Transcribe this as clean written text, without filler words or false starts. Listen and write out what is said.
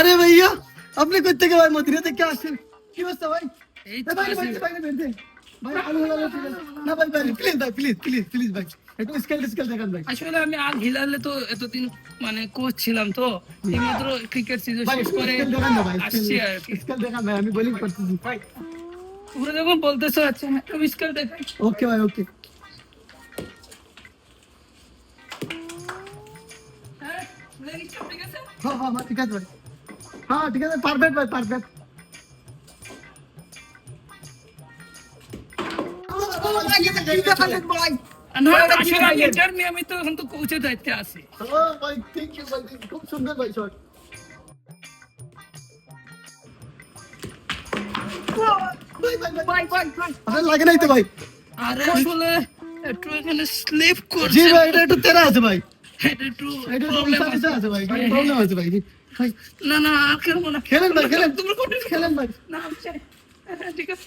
আরে ভাইয়া আপনি কই থেকে ভাই মদিনা থেকে আসেন কি অবস্থা ভাই এই তো ভাই আছি। ভাই ভাই আলু হালাল না ভাই ভাই প্লিজ ভাই প্লিজ ভাই একটু স্কেল দেখান ভাই আসলে আমি আল হিলালে তো এতদিন মানে কোচ ছিলাম তো এইমাত্র ক্রিকেট সিজন ভাই শেষ করে স্কেল দেখান না ভাই আসছি আর কি। স্কেল দেখান ভাই আমি বোলিং করতেছি ভাই তোমরা যখন বলতেছো আচ্ছা আমি স্কেল দেখাই। ওকে ভাই ওকে হ্যাঁ লেগ স্টপ ঠিক আছে। হ্যাঁ ঠিক আছে ভাই হ্যাঁ ঠিক আছে পারফেক্ট ভাই পারফেক্ট না আসলে আমি ইন্টারভিউ আমি তো এখন তো কোচের দায়িত্বে আছি। খুব সুন্দর ভাই শট আপনার লাগে নাই তো ভাই আরে আসলে একটু এখানে স্লিপ জি করছে। ভাই এটা একটু তেরা আছে ভাই এটা একটু এটা প্রবলেম সমস্যা আছে ভাই প্রবলেম আছে ভাই ভাই না না আর খেলবো না। খেলেন ভাই খেলেন তোমরা continue করো। খেলেন ভাই না আমি চাই। হ্যাঁ, ঠিক আছে।